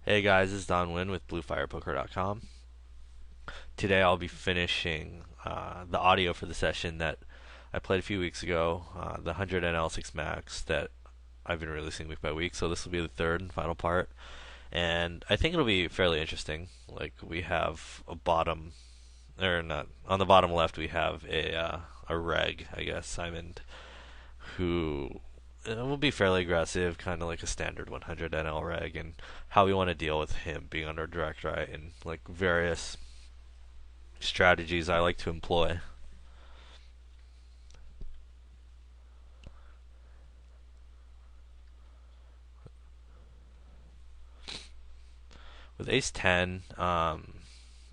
Hey guys, this is Nguyen with BlueFirePoker.com. Today I'll be finishing the audio for the session that I played a few weeks ago, the 100 NL6 Max that I've been releasing week by week. So this will be the third and final part, and I think it'll be fairly interesting. Like we have a bottom, or not on the bottom left, we have a reg, I guess, Simon, who will be fairly aggressive, kind of like a standard 100 NL reg, and how we want to deal with him being under direct right, and like various strategies I like to employ. With Ace 10,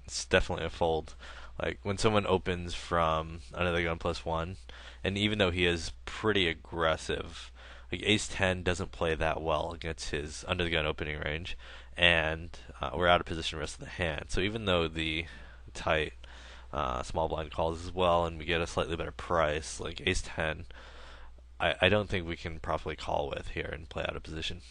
it's definitely a fold. Like when someone opens from another gun plus one, and even though he is pretty aggressive, like Ace 10 doesn't play that well against his under the gun opening range, and we're out of position the rest of the hand. So even though the tight small blind calls as well, and we get a slightly better price, like Ace 10, I don't think we can properly call with here and play out of position.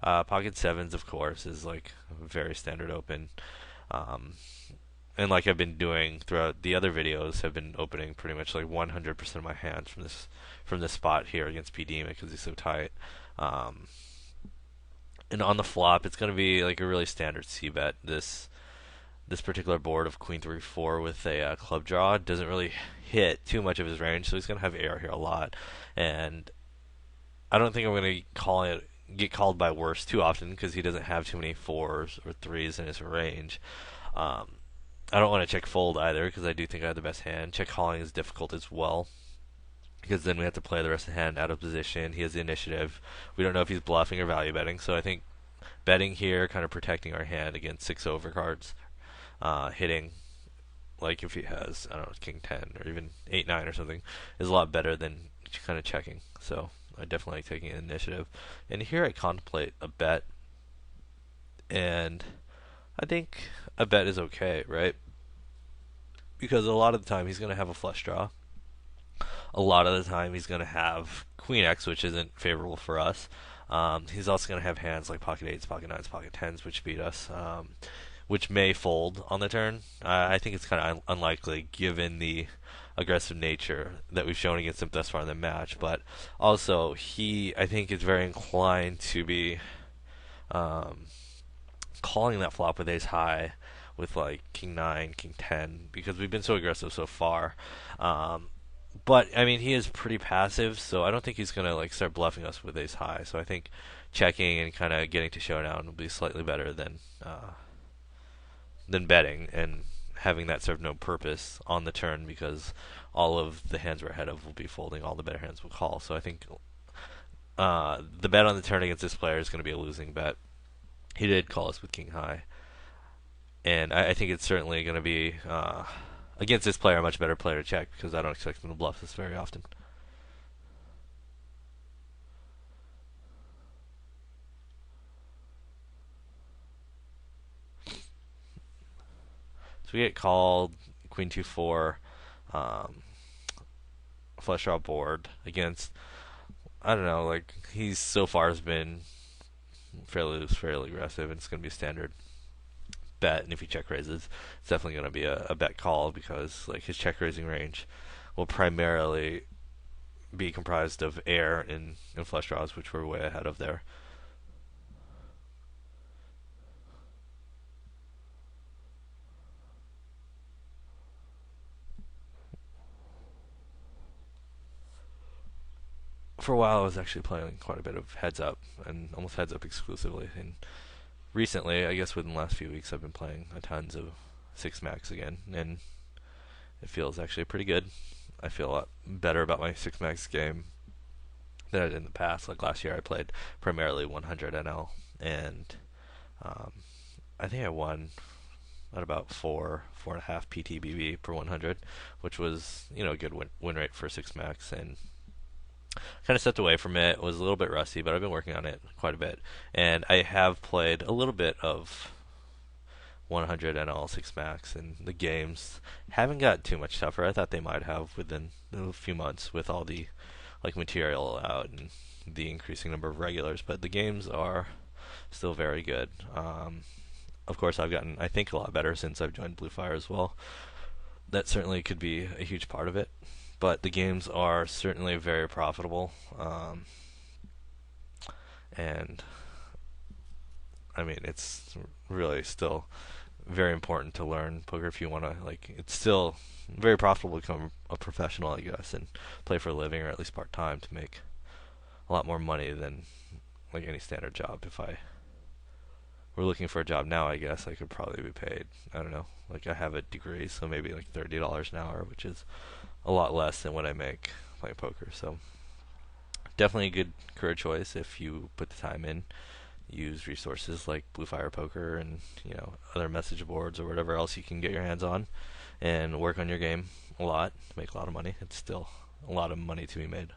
Pocket sevens, of course, is like a very standard open. Um, and like I've been doing throughout the other videos, have been opening pretty much like 100% of my hands from this spot here against PD because he's so tight. Um, and on the flop, it's going to be like a really standard C bet. This particular board of Queen 3 4 with a club draw doesn't really hit too much of his range, so he's going to have air here a lot. And I don't think I'm going to get called by worse too often because he doesn't have too many fours or threes in his range. Um, I don't want to check fold either because I do think I have the best hand. Check calling is difficult as well because then we have to play the rest of the hand out of position. He has the initiative. We don't know if he's bluffing or value betting, so I think betting here, kind of protecting our hand against 6 over cards, hitting like if he has, I don't know, King 10 or even 8 9 or something, is a lot better than kind of checking. So I definitely like taking initiative. And here I contemplate a bet, and I think a bet is okay, right? Because a lot of the time he's going to have a flush draw. A lot of the time he's going to have Queen X, which isn't favorable for us. He's also going to have hands like pocket eights, pocket nines, pocket tens, which beat us, which may fold on the turn. I think it's kind of unlikely given the aggressive nature that we've shown against him thus far in the match. But also, he, I think, is very inclined to be um, calling that flop with ace high with like king 9, king 10 because we've been so aggressive so far. Um, but I mean, he is pretty passive, so I don't think he's gonna like start bluffing us with ace high. So I think checking and kind of getting to showdown will be slightly better than betting and having that serve no purpose on the turn because all of the hands we're ahead of will be folding, all the better hands will call. So I think the bet on the turn against this player is going to be a losing bet. He did call us with king high, and I think it's certainly going to be against this player a much better player to check because I don't expect him to bluff this very often. So we get called queen 2 4, um, flush draw board against, I don't know, like he's so far has been fairly loose, fairly aggressive, and it's going to be a standard bet. And if he check raises, it's definitely going to be a bet call because like his check raising range will primarily be comprised of air and flush draws, which we're way ahead of there. For a while, I was actually playing quite a bit of heads up and almost heads up exclusively. And recently, I guess within the last few weeks, I've been playing a tons of six max again, and it feels actually pretty good. I feel a lot better about my six max game than I did in the past. Like last year, I played primarily 100 NL, and um, I think I won at about 4.5 PTBB per 100, which was a good win rate for six max. And kind of stepped away from it. It was a little bit rusty, but I've been working on it quite a bit, and I have played a little bit of 100 NL 6 max, and the games haven't got too much tougher. I thought they might have within a few months with all the like material out and the increasing number of regulars, but the games are still very good. Of course, I've gotten, I think, a lot better since I've joined Blue Fire as well. That certainly could be a huge part of it, but the games are certainly very profitable. And I mean, it's really still very important to learn poker if you want to, like, it's still very profitable to become a professional, I guess, and play for a living, or at least part-time, to make a lot more money than like any standard job. If I were looking for a job now, I guess I could probably be paid, I don't know, like, I have a degree, so maybe like $30 an hour, which is a lot less than what I make playing poker. So definitely a good career choice if you put the time in, use resources like BlueFirePoker and, you know, other message boards or whatever else you can get your hands on, and work on your game a lot to make a lot of money. It's still a lot of money to be made.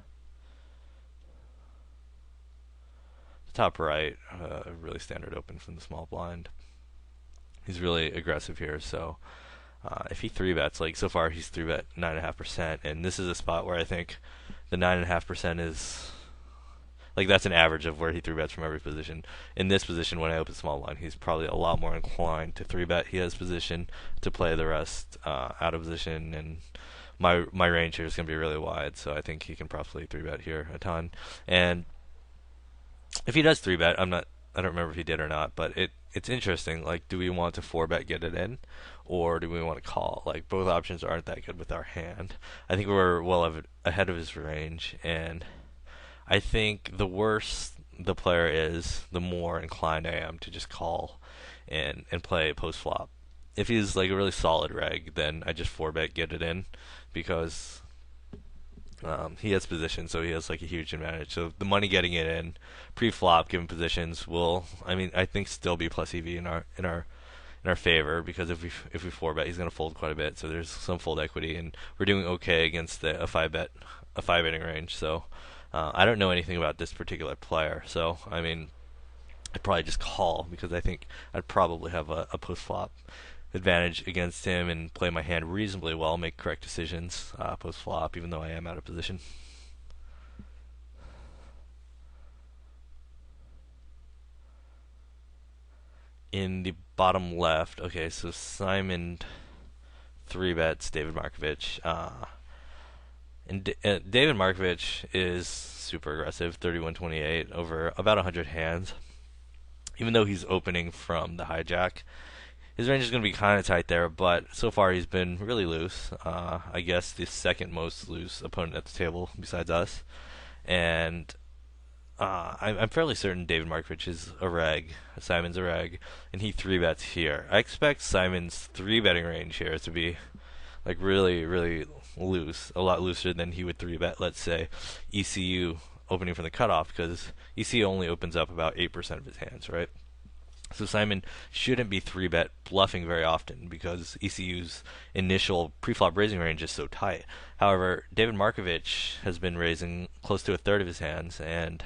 The top right, really standard open from the small blind. He's really aggressive here, so if he three bets, like so far he's three bet 9.5%, and this is a spot where I think the 9.5% is, like, that's an average of where he three bets from every position. In this position, when I open small blind, he's probably a lot more inclined to three bet. He has position to play the rest out of position, and my range here is going to be really wide, so I think he can probably three bet here a ton. And if he does three bet, I don't remember if he did or not, but it's interesting. Like, do we want to four bet get it in, or do we want to call? Like, both options aren't that good with our hand. I think we're well ahead of his range, and I think the worse the player is, the more inclined I am to just call and play post flop. If he's like a really solid reg, then I just four bet get it in, because he has position, so he has like a huge advantage. So the money getting it in pre-flop, given positions, will, I mean, I think still be plus EV in our favor, because if we four bet, he's going to fold quite a bit. So there's some fold equity, and we're doing okay against a five betting range. So I don't know anything about this particular player, so I mean, I'd probably just call, because I think I'd probably have a post flop advantage against him and play my hand reasonably well, make correct decisions post flop, even though I am out of position. In the bottom left, okay, so Simon three bets David Markovich. David Markovich is super aggressive, 31-28 over about 100 hands. Even though he's opening from the hijack, his range is going to be kind of tight there, but so far he's been really loose. I guess the second most loose opponent at the table besides us. And I'm fairly certain David Markovich is a reg, Simon's a reg, and he three bets here. I expect Simon's three betting range here to be like really, really loose, a lot looser than he would three bet, let's say, ECU opening from the cutoff, because ECU only opens up about 8% of his hands, right? So Simon shouldn't be three bet bluffing very often, because ECU's initial pre-flop raising range is so tight. However, David Markovich has been raising close to a third of his hands, and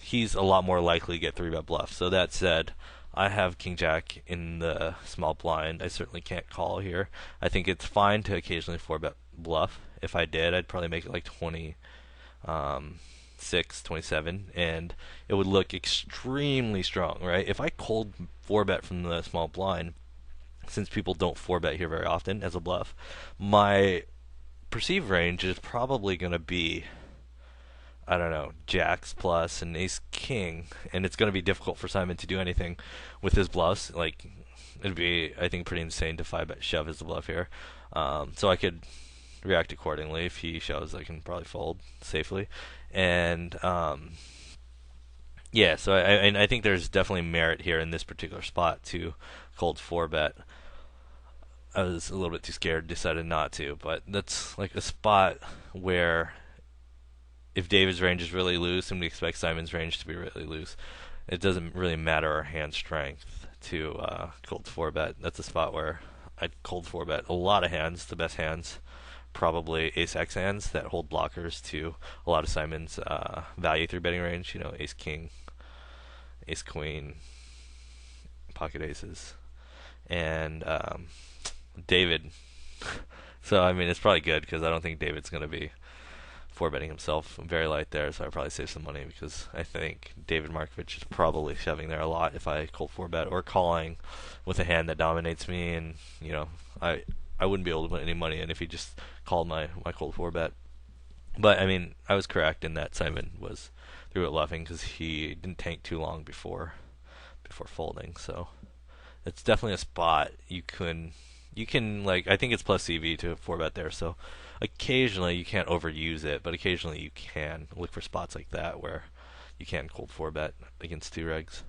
he's a lot more likely to get three bet bluff. So that said, I have King Jack in the small blind. I certainly can't call here. I think it's fine to occasionally four bet bluff. If I did, I'd probably make it like 26, 27, and it would look extremely strong, right? If I cold four bet from the small blind, since people don't four bet here very often as a bluff, my perceived range is probably going to be, I don't know, jacks plus and ace king, and it's going to be difficult for Simon to do anything with his bluffs. Like, it'd be, I think, pretty insane to five bet shove as the bluff here. So I could react accordingly. If he shoves, I can probably fold safely. And yeah, so I think there's definitely merit here in this particular spot to cold four bet. I was a little bit too scared, decided not to, but that's like a spot where if David's range is really loose and we expect Simon's range to be really loose, it doesn't really matter our hand strength to cold four bet. That's a spot where I'd cold four bet a lot of hands, the best hands, probably ace X hands that hold blockers to a lot of Simon's value through betting range. You know, ace king, ace queen, pocket aces, and David. So I mean, it's probably good, because I don't think David's going to be four betting himself very light there, so I probably save some money because I think David Markovich is probably shoving there a lot if I cold four bet or calling with a hand that dominates me, and I wouldn't be able to put any money in if he just called my cold four bet. But I mean, I was correct in that Simon was through it bluffing because he didn't tank too long before folding. So it's definitely a spot you can like, I think it's plus EV to four bet there. So occasionally you can't overuse it, but occasionally you can look for spots like that where you can cold four bet against two regs.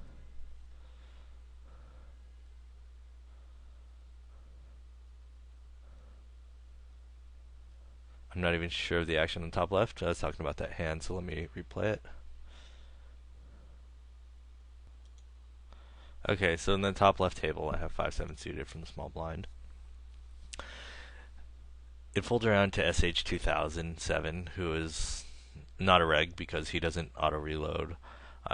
I'm not even sure of the action on the top left. I was talking about that hand, so let me replay it. Okay, so in the top left table, I have 5-7 suited from the small blind. It folds around to SH2007, who is not a reg because he doesn't auto reload.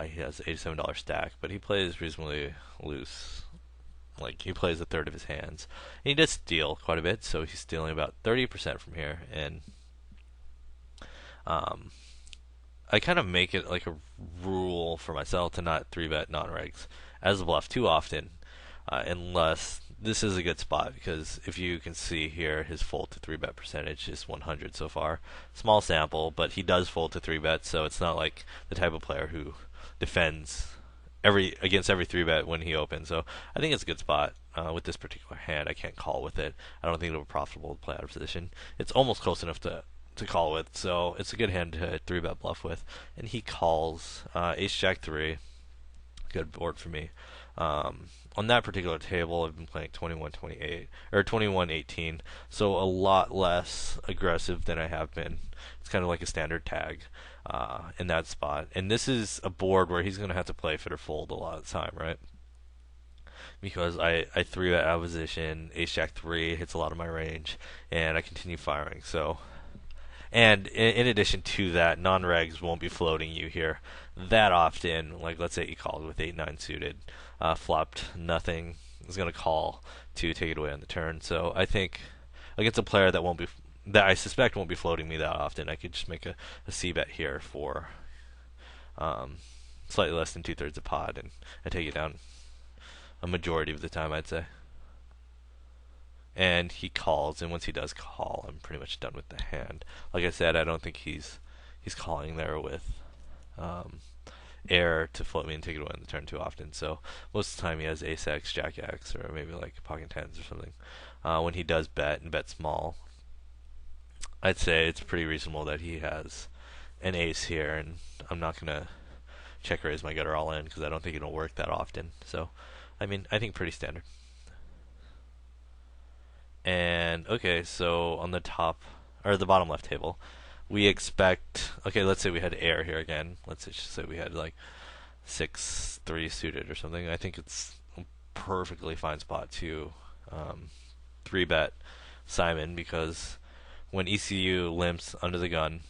He has $87 stack, but he plays reasonably loose. Like, he plays a third of his hands. And he does steal quite a bit, so he's stealing about 30% from here. And I kind of make it like a rule for myself to not 3-bet non-regs as a bluff too often, unless this is a good spot, because if you can see here, his fold to 3-bet percentage is 100 so far. Small sample, but he does fold to 3-bet, so it's not like the type of player who defends against every 3-bet when he opens. So I think it's a good spot. With this particular hand, I can't call with it. I don't think it'll be profitable to play out of position. It's almost close enough to call with, so it's a good hand to 3-bet bluff with. And he calls Ace Jack 3. Good board for me. On that particular table, I've been playing 21-28 or 21-18, so a lot less aggressive than I have been. It's kind of like a standard tag in that spot. And this is a board where he's going to have to play fit or fold a lot of the time, right? Because I 3-bet out of position, Ace Jack 3 hits a lot of my range, and I continue firing. So, and in addition to that, non-regs won't be floating you here that often. Like, let's say you called with 8-9 suited, flopped nothing, is going to call to take it away on the turn. So I think against a player that I suspect won't be floating me that often, I could just make a C bet here for slightly less than 2/3 of pot, and I take it down a majority of the time, I'd say. And he calls, and once he does call, I'm pretty much done with the hand. Like I said, I don't think he's calling there with air to float me and take it away on the turn too often. So most of the time he has Ace X, Jack X, or maybe like pocket tens or something. When he does bet and bet small, I'd say it's pretty reasonable that he has an ace here, and I'm not gonna check raise my gutter all in because I don't think it'll work that often. So, I mean, I think pretty standard. And okay, so on the top or the bottom left table, we expect. Okay, let's say we had air here again. Let's just say we had like 6-3 suited or something. I think it's a perfectly fine spot to 3-bet Simon, because when ECU limps under the gun,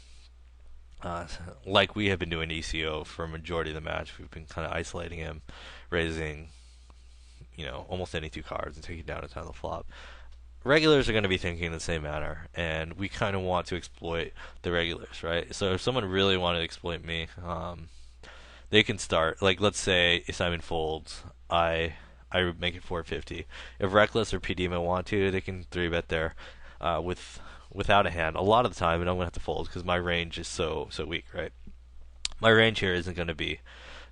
like we have been doing ECO for a majority of the match, we've been kind of isolating him, raising almost any two cards and taking down a ton of the flop. Regulars are going to be thinking in the same manner, and we kind of want to exploit the regulars, right? So if someone really wanted to exploit me, they can start, like, let's say Simon folds, I make it 450. If Reckless or PDMA want to, they can 3-bet there without a hand a lot of the time, and I'm going to have to fold because my range is so weak, right? My range here isn't going to be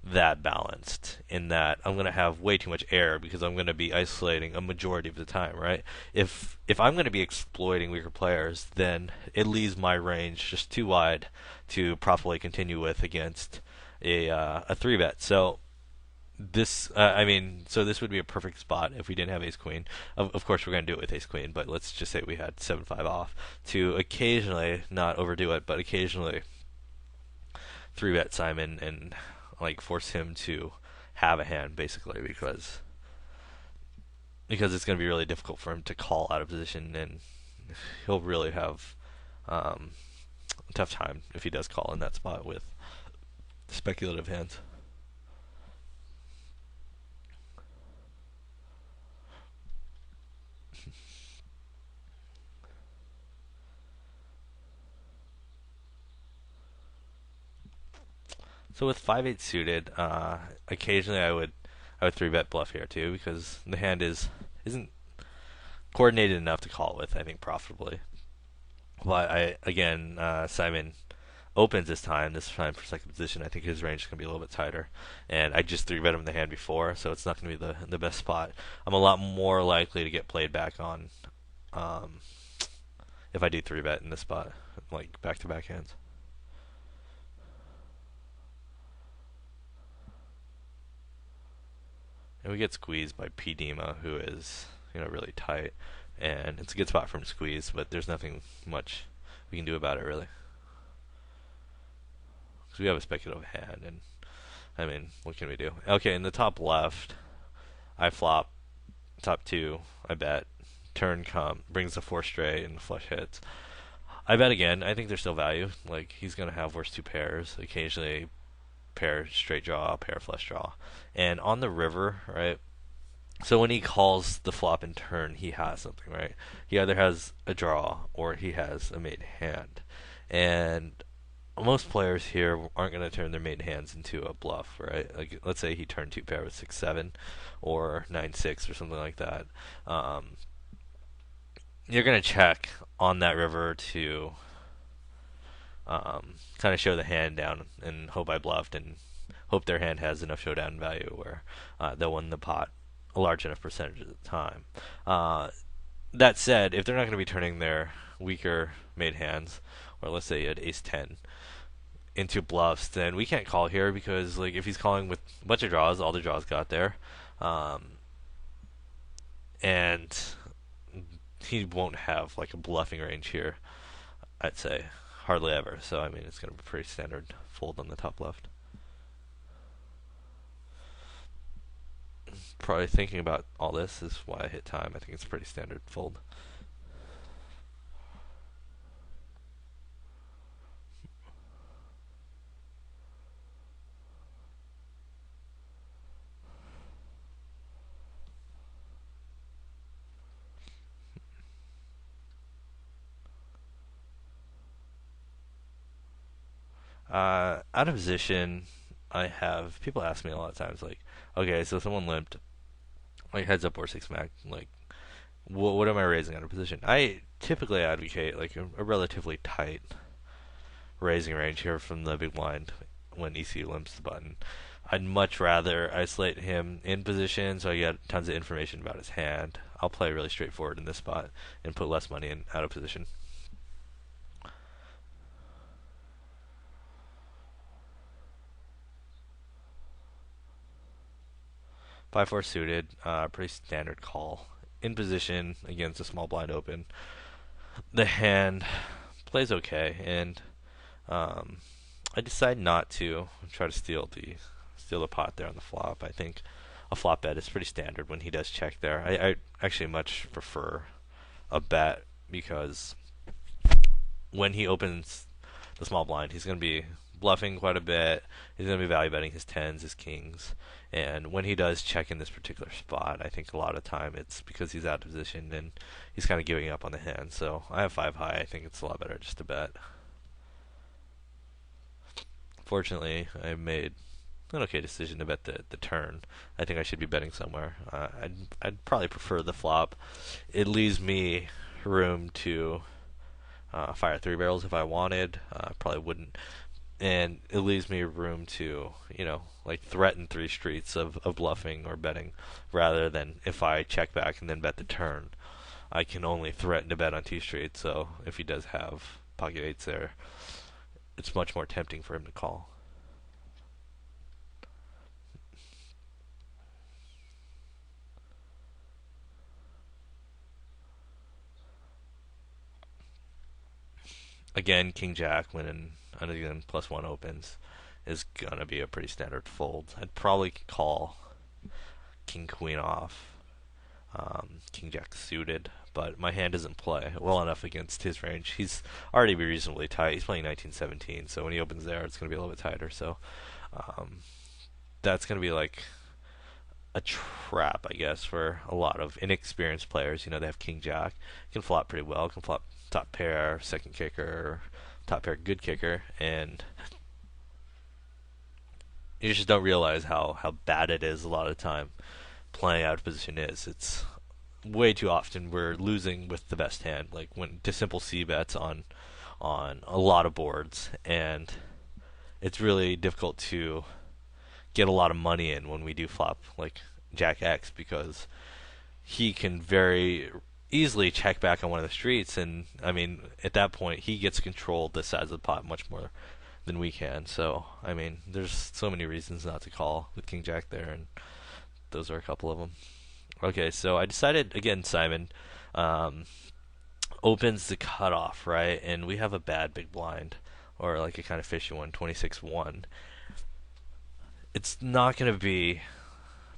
that balanced, in that I'm going to have way too much air because I'm going to be isolating a majority of the time, right? If I'm going to be exploiting weaker players, then it leaves my range just too wide to properly continue with against a 3-bet. So this this would be a perfect spot if we didn't have ace queen. Of course we're going to do it with ace queen, but let's just say we had 7-5 off, to occasionally not overdo it, but occasionally 3-bet Simon and like force him to have a hand, basically, because it's going to be really difficult for him to call out of position, and he'll really have a tough time if he does call in that spot with speculative hands. So with 5-8 suited, occasionally I would 3-bet bluff here too, because the hand isn't coordinated enough to call with, I think, profitably. But Simon opens this time for second position. I think his range is going to be a little bit tighter, and I just 3-bet him the hand before, so it's not going to be the best spot. I'm a lot more likely to get played back on um, if I do 3-bet in this spot, like back-to-back hands. And we get squeezed by P Dima, who is really tight, and it's a good spot for him to squeeze, but there's nothing much we can do about it really, because we have a speculative hand, and I mean, what can we do? Okay, in the top left, I flop top two. I bet turn brings the four straight and the flush hits. I bet again. I think there's still value. Like he's gonna have worst two pairs. Occasionally, pair straight draw, pair flush draw, and on the river, right? So when he calls the flop and turn, he has something, right? He either has a draw or he has a made hand, and most players here aren't going to turn their made hands into a bluff, right? Like let's say he turned two pair with 6-7 or 9-6 or something like that. Um, you're going to check on that river to kind of show the hand down and hope I bluffed and hope their hand has enough showdown value where they'll win the pot a large enough percentage of the time. That said, if they're not going to be turning their weaker made hands, or let's say you had ace 10 into bluffs, then we can't call here because like if he's calling with a bunch of draws, all the draws got there, and he won't have like a bluffing range here. I'd say hardly ever. So I mean, it's going to be pretty standard fold on the top left. Probably thinking about all this is why I hit time. I think it's a pretty standard fold. Out of position, I have people ask me a lot of times like, okay, so someone limped, like heads up or six mac, like what am I raising out of position? I typically advocate like a relatively tight raising range here from the big blind when ECU limps the button. I'd much rather isolate him in position so I get tons of information about his hand. I'll play really straightforward in this spot and put less money in out of position. 5-4 suited, pretty standard call. In position against a small blind open. The hand plays okay, and I decide not to try to steal the pot there on the flop. I think a flop bet is pretty standard when he does check there. I actually much prefer a bet because when he opens the small blind, he's going to be bluffing quite a bit. He's going to be value betting his tens, his kings, and when he does check in this particular spot, I think a lot of time it's because he's out of position and he's kind of giving up on the hand. So I have five high. I think it's a lot better just to bet. Fortunately, I made an okay decision to bet the turn. I think I should be betting somewhere. I'd probably prefer the flop. It leaves me room to fire three barrels if I wanted. Probably wouldn't, and it leaves me room to like threaten three streets of bluffing or betting, rather than if I check back and then bet the turn. I can only threaten to bet on two streets. So if he does have pocket eights there, it's much more tempting for him to call. Again, King Jack when again +1 opens is gonna be a pretty standard fold. I'd probably call King Queen off, King Jack suited, but my hand doesn't play well enough against his range. He's already reasonably tight. He's playing 1917, so when he opens there, it's gonna be a little bit tighter. So um, that's gonna be like a trap, I guess, for a lot of inexperienced players. They have King Jack, can flop pretty well, can flop top pair, second kicker, top pair, good kicker, and you just don't realize how bad it is a lot of the time playing out of position is. It's way too often we're losing with the best hand, like when to simple c bets on a lot of boards, and it's really difficult to get a lot of money in when we do flop like Jack X, because he can very easily check back on one of the streets, and I mean at that point he gets controlled the size of the pot much more than we can. So I mean there's so many reasons not to call with King Jack there, and those are a couple of them. Okay, so I decided again Simon um, opens the cutoff, right, and we have a bad big blind, or like a kind of fishy one, 26-1. It's not going to be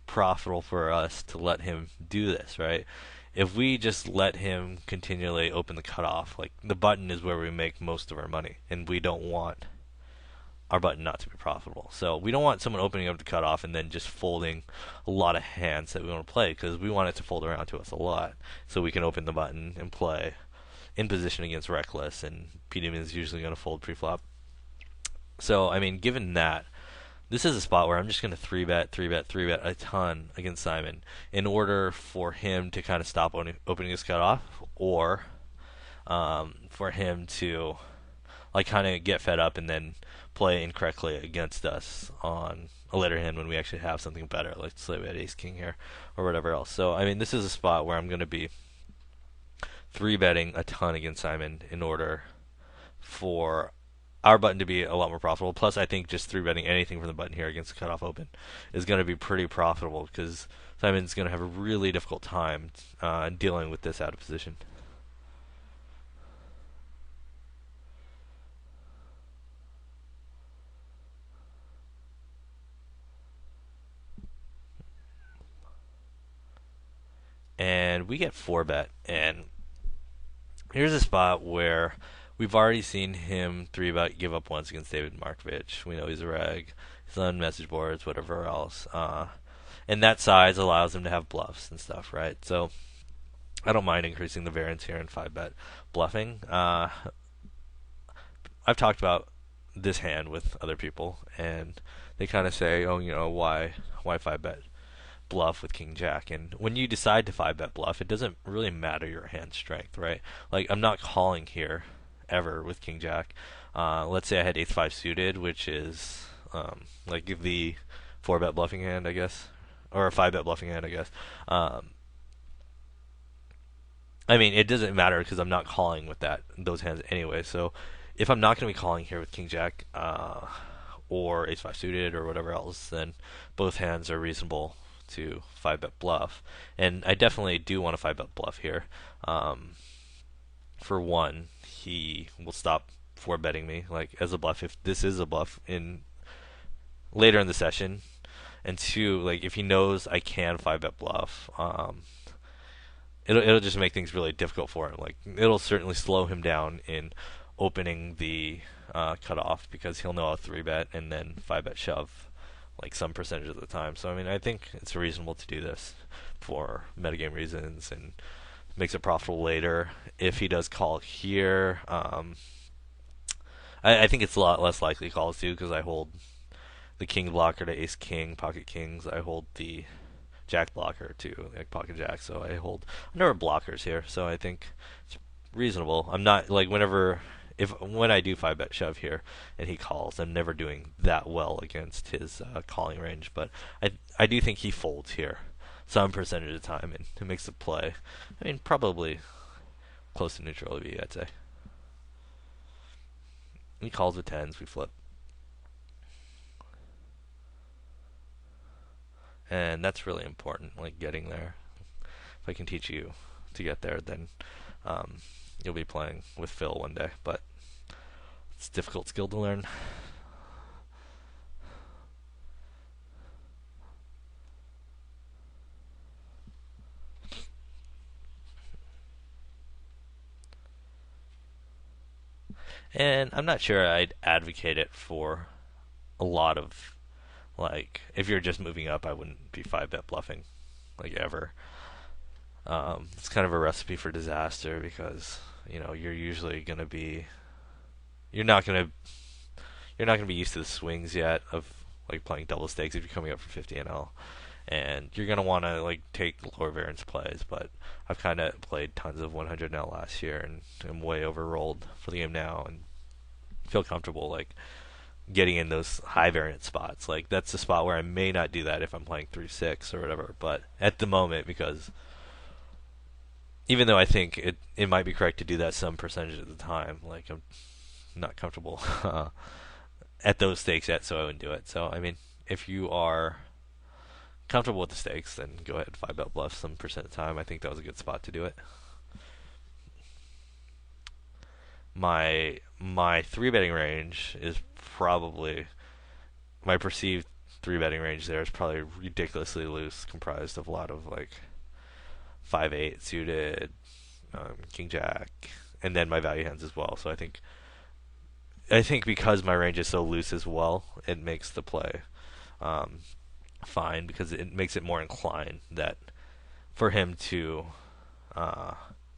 profitable for us to let him do this, right? If we just let him continually open the cutoff, like the button is where we make most of our money, and we don't want our button not to be profitable. So we don't want someone opening up the cutoff and then just folding a lot of hands that we want to play, because we want it to fold around to us a lot, so we can open the button and play in position against Reckless, and PDM is usually going to fold pre-flop. So I mean, given that, this is a spot where I'm just going to 3-bet, 3-bet, 3-bet a ton against Simon in order for him to kind of stop opening his cutoff, or for him to like kind of get fed up and then play incorrectly against us on a later hand when we actually have something better, like say we had ace king here or whatever else. So I mean, this is a spot where I'm going to be 3-betting a ton against Simon in order for our button to be a lot more profitable. Plus, I think just 3-betting anything from the button here against the cutoff open is going to be pretty profitable, because Simon's going to have a really difficult time dealing with this out of position. And we get 4-bet, and here's a spot where we've already seen him 3-bet give up once against David Markovich. We know he's a reg. He's on message boards, whatever else. And that size allows him to have bluffs and stuff, right? So I don't mind increasing the variance here in 5-bet bluffing. I've talked about this hand with other people, and they kind of say, oh, why 5-bet bluff with King Jack? And when you decide to 5-bet bluff, it doesn't really matter your hand strength, right? Like, I'm not calling here ever with King Jack. Let's say I had Ace-5 suited, which is like the 4-bet bluffing hand, I guess, or a 5-bet bluffing hand, I guess. I mean, it doesn't matter because I'm not calling with those hands anyway. So if I'm not going to be calling here with King Jack or Ace-5 suited or whatever else, then both hands are reasonable to 5-bet bluff. And I definitely do want to 5-bet bluff here. For one, he will stop 4-betting me like as a bluff if this is a bluff in later in the session. And two, like if he knows I can 5-bet bluff, it'll just make things really difficult for him. Like it'll certainly slow him down in opening the cutoff, because he'll know I'll 3-bet and then 5-bet shove like some percentage of the time. So I mean, I think it's reasonable to do this for metagame reasons, and makes it profitable later. If he does call here, I think it's a lot less likely calls too, because I hold the king blocker to ace king, pocket kings. I hold the jack blocker to like pocket jack, so I hold a number of blockers here. So I think it's reasonable. I'm not like when I do 5-bet shove here and he calls, I'm never doing that well against his calling range. But I do think he folds here some percentage of the time, and it makes the play, I mean, probably close to neutral EV, I'd say. He calls with 10s, we flip. And that's really important, like getting there. If I can teach you to get there, then you'll be playing with Phil one day. But it's a difficult skill to learn. And I'm not sure I'd advocate it for a lot of, like, if you're just moving up, I wouldn't be 5-bet bluffing, like, ever. It's kind of a recipe for disaster, because you're usually going to be you're not going to be used to the swings yet of like playing double stakes if you're coming up for 50 NL, and you're gonna want to like take lower variance plays. But I've kind of played tons of 100 NL last year, and I'm way overrolled for the game now, and feel comfortable like getting in those high variance spots. Like that's the spot where I may not do that if I'm playing 3-6 or whatever. But at the moment, because even though I think it might be correct to do that some percentage of the time, like I'm not comfortable at those stakes yet, so I wouldn't do it. So I mean, if you are comfortable with the stakes, then go ahead and 5-bet bluff some percent of the time. I think that was a good spot to do it. My 3-betting range is probably my perceived 3-betting range there is probably ridiculously loose, comprised of a lot of like 5-8 suited, king jack, and then my value hands as well. So I think because my range is so loose as well, it makes the play um, fine because it makes it more inclined that for him to uh,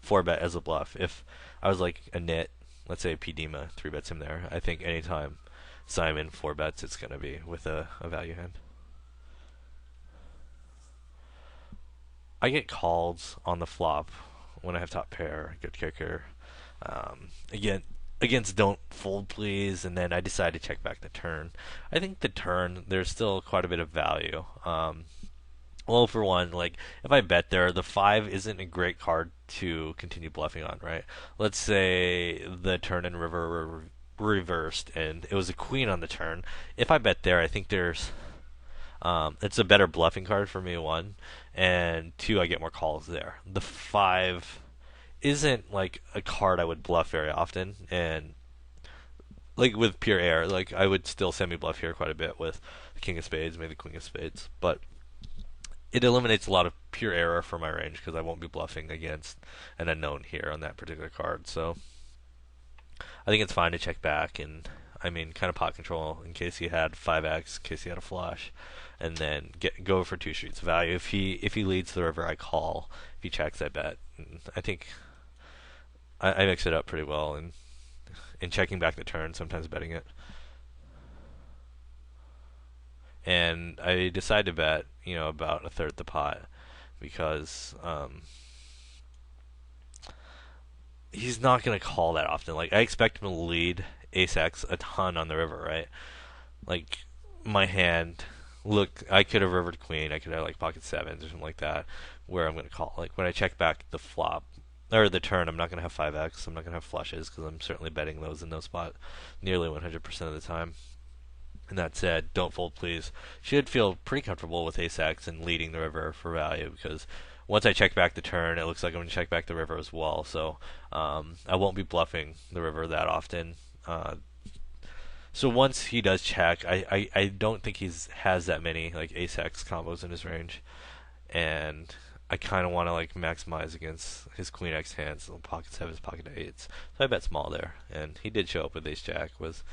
4-bet as a bluff. If I was like a nit, let's say Pdima 3-bets him there, I think anytime Simon 4-bets, it's going to be with a value hand. I get calls on the flop when I have top pair, good kicker. Again, against don't fold please, and then I decide to check back the turn. I think the turn there's still quite a bit of value. Well, for one, like if I bet there, the 5 isn't a great card to continue bluffing on, right? Let's say the turn and river were reversed, and it was a queen on the turn. If I bet there, I think it's a better bluffing card for me. One, and two, I get more calls there. The 5 isn't like a card I would bluff very often, and like with pure air, like I would still semi bluff here quite a bit with the king of spades, maybe the queen of spades, but it eliminates a lot of pure error for my range because I won't be bluffing against an unknown here on that particular card. So I think it's fine to check back and I mean kind of pot control in case he had 5x, in case he had a flush, and then go for 2 streets of value. If he leads the river, I call. If he checks, I bet. And I think I mix it up pretty well and in checking back the turn, sometimes betting it. And I decide to bet, about a third the pot because he's not going to call that often. Like I expect him to lead ace x a ton on the river, right? Like my hand, look, I could have rivered queen, I could have like pocket sevens or something like that, where I'm going to call. Like when I check back the flop or the turn, I'm not going to have 5x. I'm not going to have flushes because I'm certainly betting those in no spot nearly 100% of the time. And that said, don't fold please. Should feel pretty comfortable with ace x and leading the river for value because once I check back the turn, it looks like I'm going to check back the river as well. So I won't be bluffing the river that often. So once he does check, I don't think has that many like ace x combos in his range, and I kind of want to like maximize against his queen x hands, pocket sevens, pocket eights. So I bet small there, and he did show up with ace jack. Was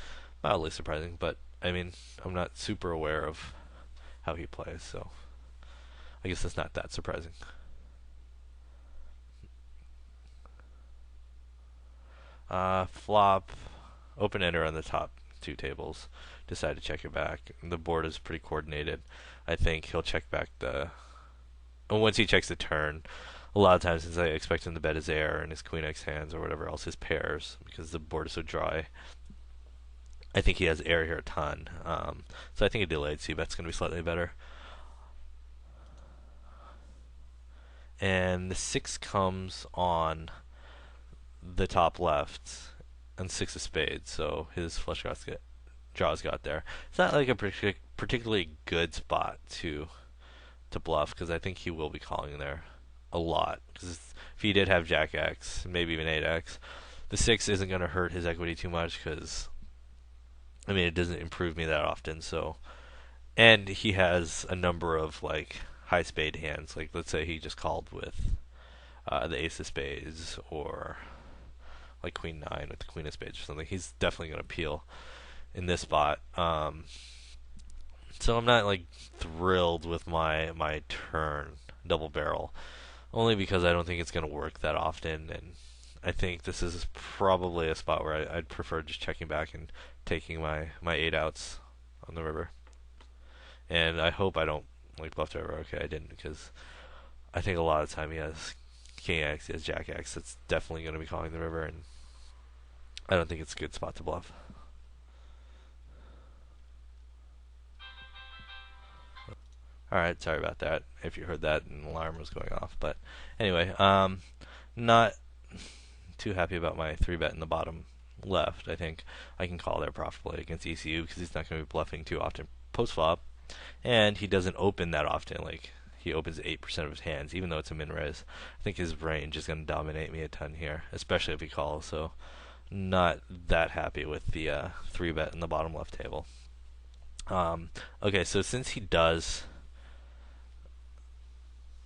mildly surprising, but I mean I'm not super aware of how he plays, so I guess that's not that surprising. Flop, open ender on the top 2 tables. Decide to check it back. The board is pretty coordinated. I think he'll check back once he checks the turn. A lot of times, since I expect him to bet his air and his queen x hands or whatever else, his pairs, because the board is so dry, I think he has air here a ton. So I think a delayed c-bet's going to be slightly better. And the 6 comes on the top left and 6 of spades, so his flush draws got there. It's not like a particularly good spot to bluff because I think he will be calling there a lot. Because if he did have jack x, maybe even 8x, the 6 isn't going to hurt his equity too much because I mean it doesn't improve me that often. So, and he has a number of like high spade hands. Like let's say he just called with the ace of spades or like queen 9 with the queen of spades or something. He's definitely going to peel in this spot. So I'm not like thrilled with my turn double barrel, only because I don't think it's going to work that often, and I think this is probably a spot where I'd prefer just checking back and taking my 8 outs on the river. and I hope I don't like bluff the river. Okay, I didn't, because I think a lot of the time he has King X, he has Jack X. That's definitely going to be calling the river, and I don't think it's a good spot to bluff. Alright, sorry about that. If you heard that, an alarm was going off. But anyway, not too happy about my 3-bet in the bottom left. I think I can call there profitably against ECU because he's not going to be bluffing too often post flop, and he doesn't open that often. Like, he opens 8% of his hands, even though it's a min raise. I think his range is going to dominate me a ton here, especially if he calls. So, not that happy with the 3-bet in the bottom left table. Okay, so since he does,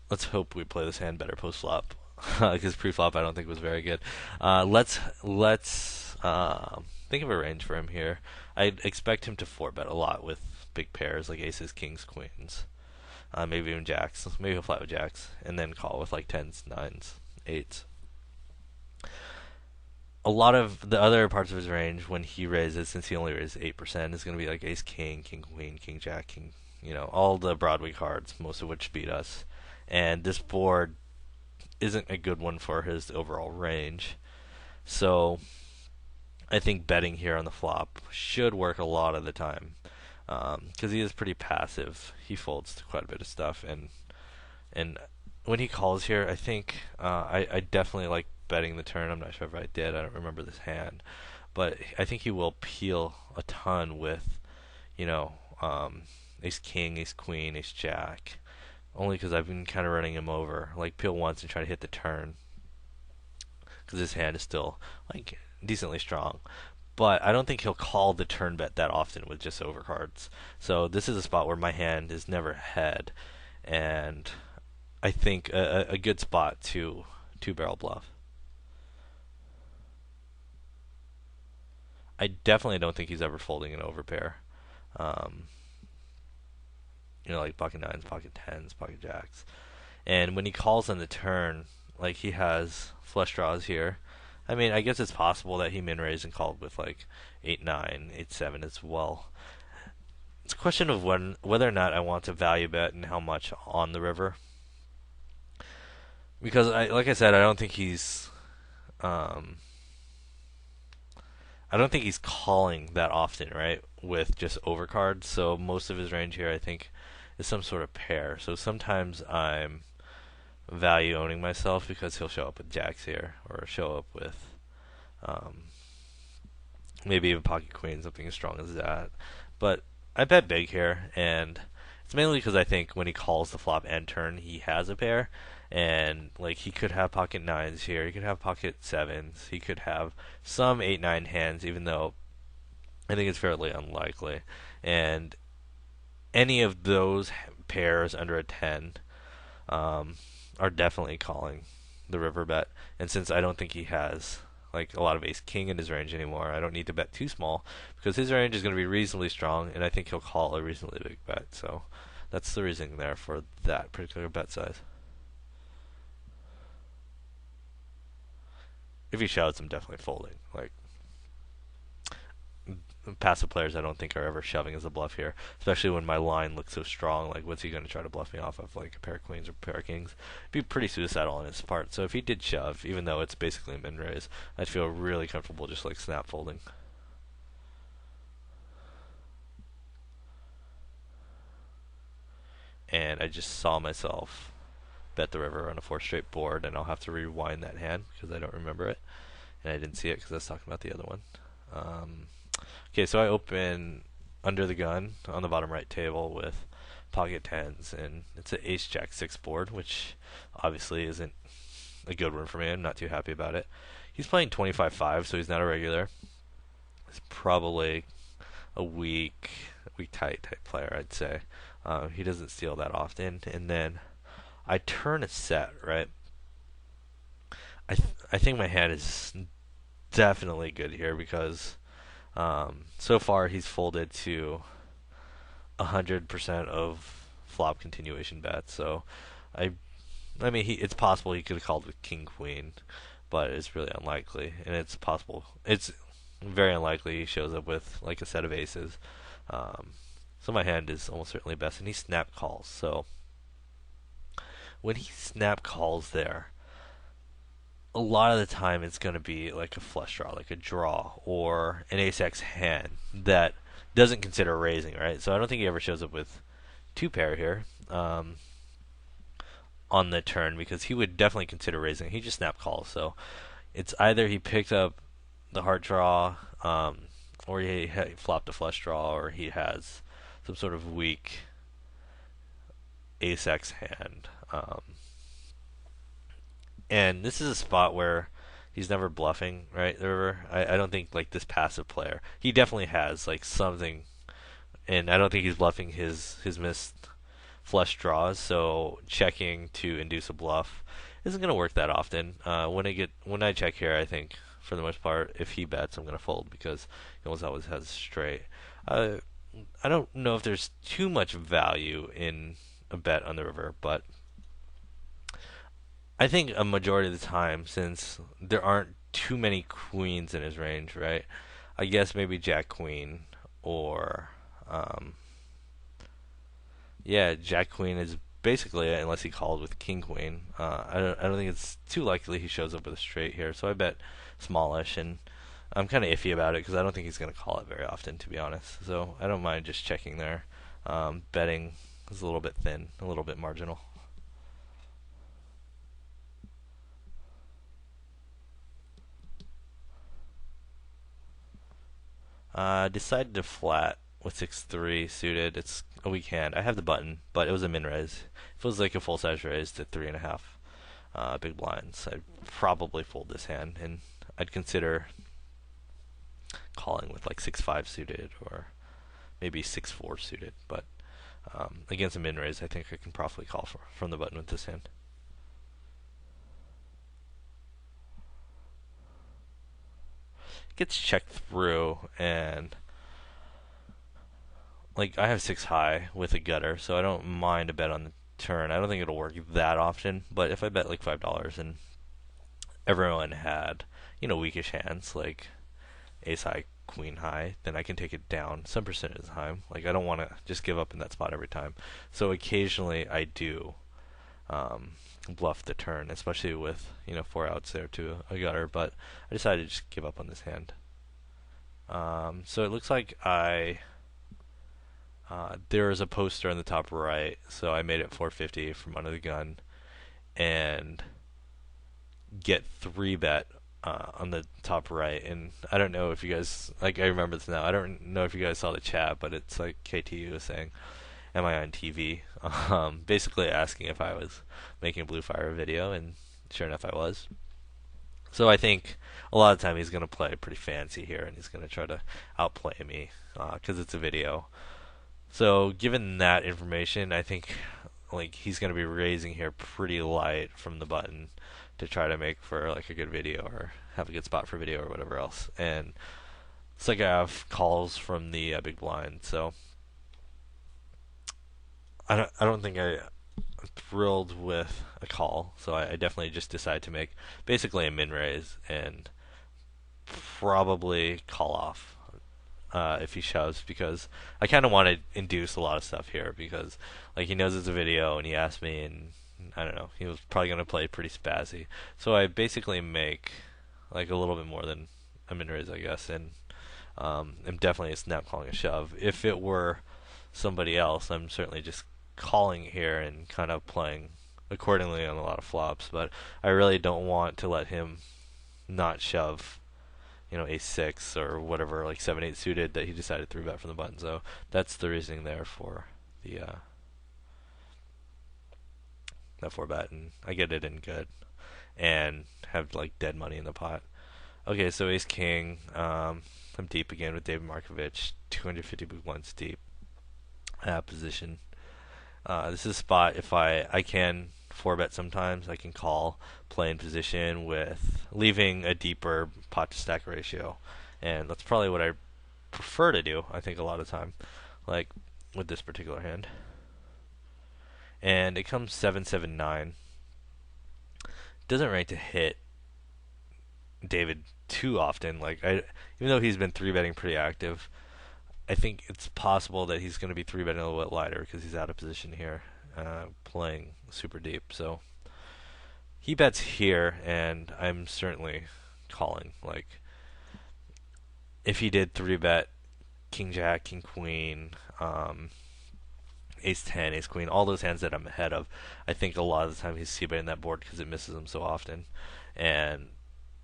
let's hope we play this hand better post flop, because pre flop I don't think was very good. Let's think of a range for him here. I'd expect him to 4-bet a lot with big pairs like aces, kings, queens, maybe even jacks. Maybe he'll flat with jacks, and then call with like tens, nines, eights. A lot of the other parts of his range when he raises, since he only raises 8%, is going to be like ace, king, king, queen, king, jack, king. All the Broadway cards, most of which beat us. And this board isn't a good one for his overall range. So I think betting here on the flop should work a lot of the time, because he is pretty passive. He folds to quite a bit of stuff, and when he calls here, I think I definitely like betting the turn. I'm not sure if I did. I don't remember this hand, but I think he will peel a ton with, ace king, ace queen, ace jack. Only because I've been kind of running him over, like peel once and try to hit the turn, because his hand is still like decently strong. But I don't think he'll call the turn bet that often with just overcards. So this is a spot where my hand is never head, and I think a good spot to two-barrel bluff. I definitely don't think he's ever folding an overpair. Um, like pocket nines, pocket tens, pocket jacks. And when he calls on the turn, like he has flush draws here. I mean, I guess it's possible that he min raised and called with like 8-9, 8-7 as well. It's a question of whether or not I want to value bet and how much on the river. Because like I said, um, I don't think he's calling that often, right? With just overcards. So most of his range here, I think, is some sort of pair. So sometimes I'm value owning myself because he'll show up with jacks here, or show up with um, maybe even pocket queen, something as strong as that. But I bet big here, and it's mainly because I think when he calls the flop and turn, he has a pair, and like he could have pocket nines here, he could have pocket sevens, he could have some 8-9 hands, even though I think it's fairly unlikely. And any of those pairs under a 10 are definitely calling the river bet. And since I don't think he has like a lot of ace king in his range anymore, I don't need to bet too small because his range is going to be reasonably strong, and I think he'll call a reasonably big bet. So that's the reasoning there for that particular bet size. If he shouts, I'm definitely folding. Like, passive players I don't think are ever shoving as a bluff here, especially when my line looks so strong. Like, what's he going to try to bluff me off of? Like a pair of queens or a pair of kings? It'd be pretty suicidal on his part. So if he did shove, even though it's basically a min raise, I'd feel really comfortable just like snap folding. And I just saw myself bet the river on a 4 straight board, and I'll have to rewind that hand because I don't remember it, and I didn't see it because I was talking about the other one. Okay, so I open under the gun on the bottom right table with pocket tens, and it's an ace jack 6 board, which obviously isn't a good one for me. I'm not too happy about it. He's playing 25-5, so he's not a regular. He's probably a weak tight type player, I'd say. He doesn't steal that often, and then I turn a set, right? I think my hand is definitely good here because so far he's folded to 100% of flop continuation bets. So I mean, it's possible he could have called with king queen, but it's really unlikely, and it's very unlikely he shows up with like a set of aces. Um, So my hand is almost certainly best, and he snap calls. So when he snap calls there, a lot of the time it's going to be like a flush draw, like a draw, or an ace-x hand that doesn't consider raising, right? So I don't think he ever shows up with two pair here on the turn, because he would definitely consider raising. He just snap calls. So it's either he picked up the hard draw, or he flopped a flush draw, or he has some sort of weak ace-x hand. And this is a spot where he's never bluffing, right? I don't think like this passive player. He definitely has like something, and I don't think he's bluffing his missed flush draws. So checking to induce a bluff isn't going to work that often. When I check here, I think for the most part, if he bets, I'm going to fold because he almost always has straight. I don't know if there's too much value in a bet on the river, but I think a majority of the time, since there aren't too many queens in his range, right? I guess maybe Jack Queen or yeah, Jack Queen is basically it, unless he called with King Queen. I don't think it's too likely he shows up with a straight here, so I bet smallish, and I'm kind of iffy about it because I don't think he's going to call it very often, to be honest. So I don't mind just checking there. Betting is a little bit thin, a little bit marginal. Decided to flat with 6-3 suited. It's a weak hand. I have the button, but it was a min raise. If it was like a full size raise to 3.5 big blinds, I'd probably fold this hand, and I'd consider calling with like 6-5 suited or maybe 6-4 suited. But against a min raise, I think I can probably call from the button with this hand. Gets checked through, and like I have 6 high with a gutter, so I don't mind a bet on the turn. I don't think it'll work that often, but if I bet like $5 and everyone had, weakish hands like ace high, queen high, then I can take it down some percentage of the time. Like I don't want to just give up in that spot every time. So occasionally I do bluff the turn, especially with 4 outs there to a gutter. But I decided to just give up on this hand. So it looks like there is a poster on the top right, so I made it 450 from under the gun and get 3-bet on the top right. And I don't know if you guys, like, I remember this now. I don't know if you guys saw the chat, but it's like KTU was saying, "Am I on TV?" Basically asking if I was making a Blue Fire video, and sure enough, I was. So I think a lot of the time he's going to play pretty fancy here, and he's going to try to outplay me because it's a video. So given that information, I think like he's going to be raising here pretty light from the button to try to make for like a good video or have a good spot for video or whatever else. And it's like I have calls from the big blind, so I don't think I'm thrilled with a call. So I definitely just decide to make basically a min raise and probably call off if he shoves, because I kind of want to induce a lot of stuff here because like he knows it's a video and he asked me, and I don't know, he was probably going to play pretty spazzy. So I basically make like a little bit more than a min raise, I guess, and I'm definitely a snap calling a shove. If it were somebody else, I'm certainly just calling here and kind of playing accordingly on a lot of flops, but I really don't want to let him not shove ace-6 or whatever, like 7-8 suited that he decided 3-bet from the button. So that's the reasoning there for the that 4-bet, and I get it in good and have like dead money in the pot. Okay, so ace-king, I'm deep again with David Markovich, 250 big blinds deep position. This is a spot if I can 4-bet sometimes. I can call, play in position with leaving a deeper pot to stack ratio, and that's probably what I prefer to do. I think a lot of time, like with this particular hand, and it comes 7-7-9. Doesn't rank to hit David too often. Like even though he's been 3-betting pretty active, I think it's possible that he's going to be three betting a little bit lighter because he's out of position here, playing super deep. So he bets here, and I'm certainly calling. Like if he did three bet King Jack, King Queen, Ace 10, Ace Queen, all those hands that I'm ahead of, I think a lot of the time he's c-betting that board because it misses him so often, and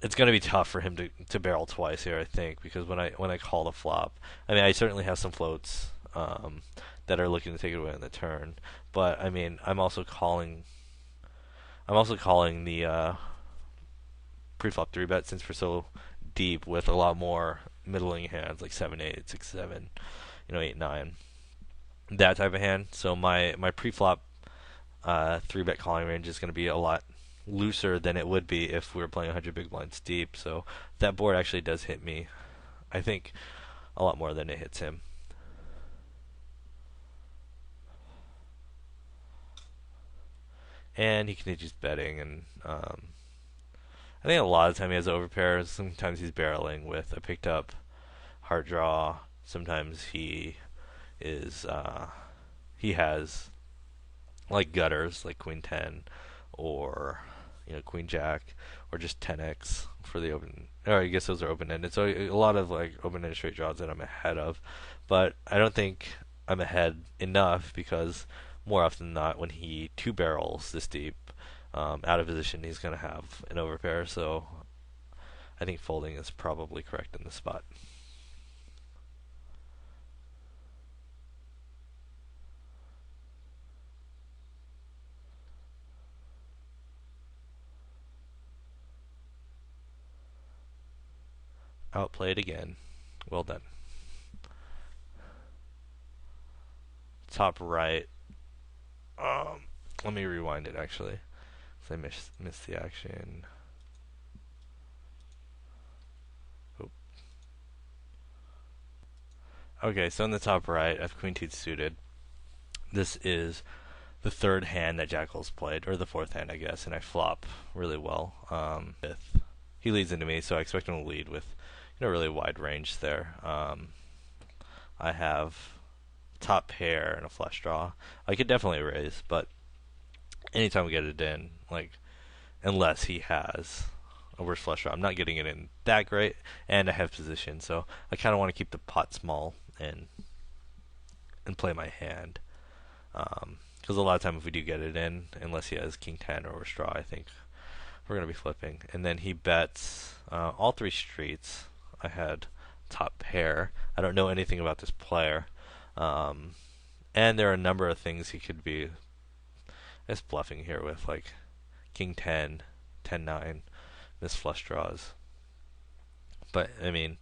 it's going to be tough for him to barrel twice here, I think, because when I call the flop, I mean, I certainly have some floats that are looking to take it away on the turn, but I mean, I'm also calling the pre-flop three bet since we're so deep with a lot more middling hands like 7-8, 6-7, 8-9, that type of hand. So my pre-flop three bet calling range is going to be a lot looser than it would be if we were playing 100 big blinds deep. So that board actually does hit me, I think, a lot more than it hits him. And he continues betting, and I think a lot of the time he has overpairs. Sometimes he's barreling with a picked up hard draw. Sometimes he has like gutters, like Queen 10, or Queen Jack, or just 10x for the open. Or I guess those are open ended. So a lot of like open ended straight draws that I'm ahead of, but I don't think I'm ahead enough because more often than not, when he two barrels this deep, out of position, he's going to have an overpair. So I think folding is probably correct in this spot. Outplayed again. Well done. Top right. Let me rewind it actually, because I missed the action. Oop. Okay, so in the top right, I have Queen 2 suited. This is the third hand that Jackal's played, or the fourth hand, I guess, and I flop really well. Fifth. He leads into me, so I expect him to lead with really wide range there. I have top pair and a flush draw. I could definitely raise, but anytime we get it in, like, unless he has a worse flush draw, I'm not getting it in that great, and I have position, so I kind of want to keep the pot small and play my hand. Because a lot of time if we do get it in, unless he has King 10 or worse draw, I think we're going to be flipping. And then he bets all three streets. I had top pair. I don't know anything about this player. And there are a number of things he could be just bluffing here with, like King 10, 10-9, miss flush draws. But, I mean,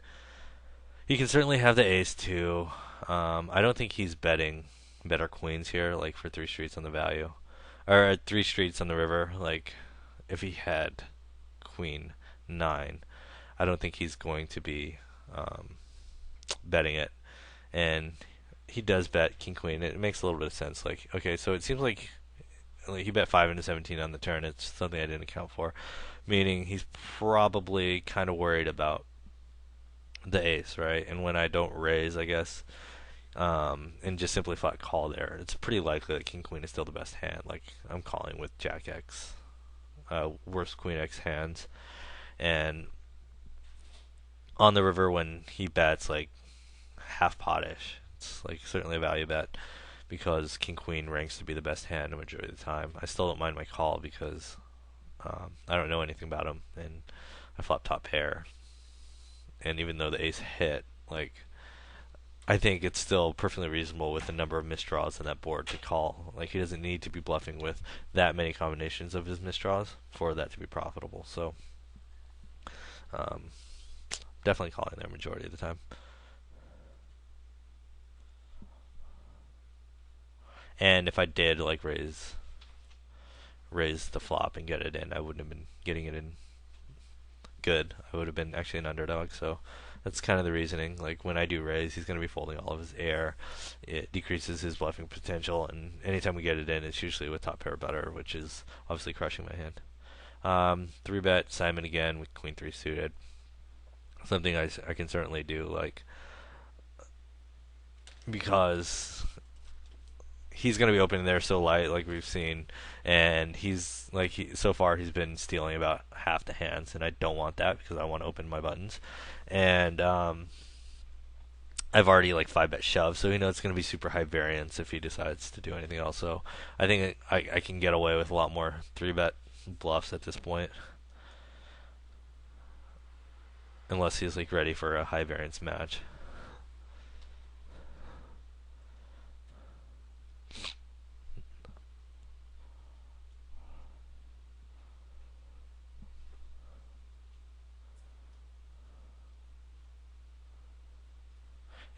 he can certainly have the ace too. I don't think he's betting better queens here, like for three streets on the value. Or three streets on the river, like if he had Queen 9, I don't think he's going to be betting it. And he does bet King Queen. It makes a little bit of sense. Like, okay, so it seems like he bet 5 into 17 on the turn. It's something I didn't account for. Meaning he's probably kind of worried about the ace, right? And when I don't raise, I guess, and just simply flat call there, it's pretty likely that King Queen is still the best hand. Like, I'm calling with Jack X, worst Queen X hands. And on the river, when he bets like half potish, it's like certainly a value bet because King Queen ranks to be the best hand the majority of the time. I still don't mind my call because I don't know anything about him, and I flop top pair. And even though the ace hit, like, I think it's still perfectly reasonable with the number of misdraws in that board to call. Like, he doesn't need to be bluffing with that many combinations of his misdraws for that to be profitable. So, definitely calling there majority of the time. And if I did like raise the flop and get it in, I wouldn't have been getting it in good. I would have been actually an underdog. So that's kind of the reasoning. Like, when I do raise, he's going to be folding all of his air. It decreases his bluffing potential, and anytime we get it in, it's usually with top pair better, which is obviously crushing my hand. 3-bet Simon again with Queen 3 suited. Something I can certainly do. Like, because he's going to be opening there so light, like we've seen, and he's like so far he's been stealing about half the hands, and I don't want that because I want to open my buttons, and I've already like 5-bet shoved, so it's going to be super high variance if he decides to do anything else. So I think I can get away with a lot more 3-bet bluffs at this point, unless he's like ready for a high variance match.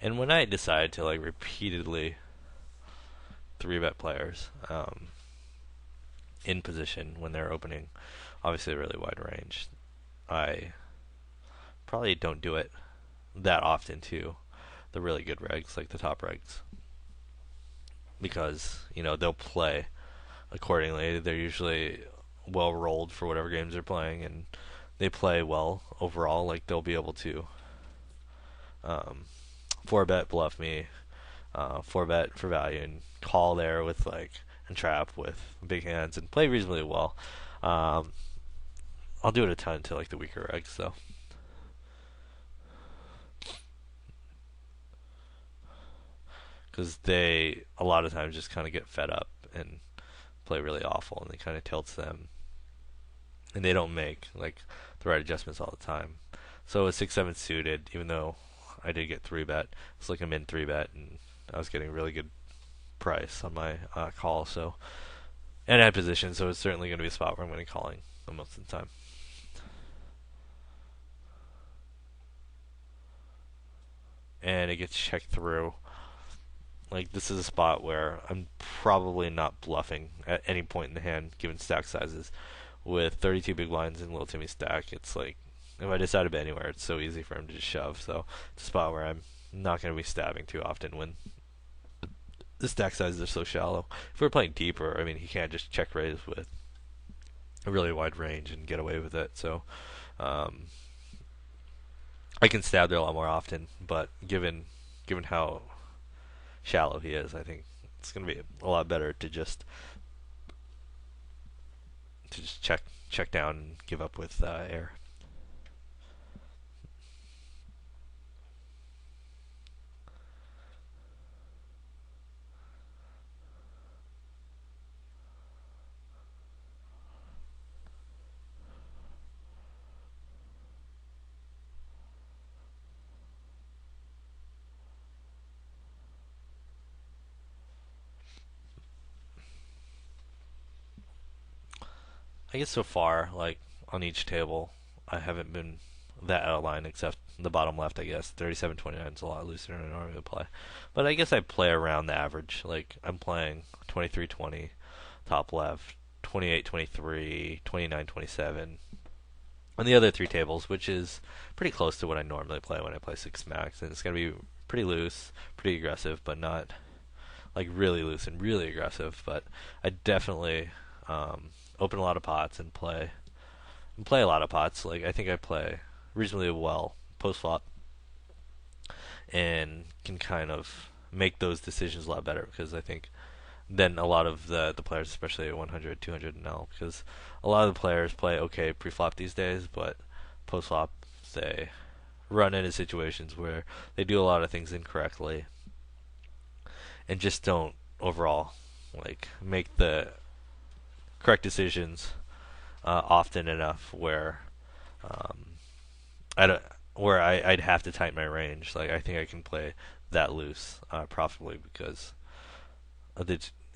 And when I decide to like repeatedly 3-bet players in position when they're opening, obviously a really wide range, I probably don't do it that often to the really good regs, like the top regs, because they'll play accordingly. They're usually well rolled for whatever games they're playing, and they play well overall. Like they'll be able to um, 4-bet bluff me, 4-bet for value, and call there with like and trap with big hands and play reasonably well. Um, I'll do it a ton to like the weaker regs though, because they a lot of times just kind of get fed up and play really awful, and it kind of tilts them, and they don't make like the right adjustments all the time. So a 6-7 suited, even though I did get 3-bet, it's like a min 3-bet, and I was getting a really good price on my call. So and I had position, so it's certainly going to be a spot where I'm going to be calling most of the time. And it gets checked through. Like this is a spot where I'm probably not bluffing at any point in the hand, given stack sizes. With 32 big blinds in Little Timmy's stack, it's like if I decide to bet anywhere, it's so easy for him to just shove. So it's a spot where I'm not going to be stabbing too often when the stack sizes are so shallow. If we're playing deeper, I mean, he can't just check raise with a really wide range and get away with it. So um, I can stab there a lot more often, but given how shallow he is, I think it's going to be a lot better to just check down and give up with air. I guess so far, like on each table, I haven't been that out of line except the bottom left. I guess 37-29 is a lot looser than I normally play, but I guess I play around the average. Like I'm playing 23-20 top left, 28-23, 29-27 on the other three tables, which is pretty close to what I normally play when I play six max, and it's gonna be pretty loose, pretty aggressive, but not like really loose and really aggressive. But I definitely open a lot of pots and play a lot of pots. Like I think I play reasonably well post flop and can kind of make those decisions a lot better because I think than a lot of the players, especially at 100, 200 and L, because a lot of the players play okay pre-flop these days, but post-flop they run into situations where they do a lot of things incorrectly and just don't overall like make the correct decisions often enough where um, I don't, where I'd have to tighten my range. Like I think I can play that loose profitably because of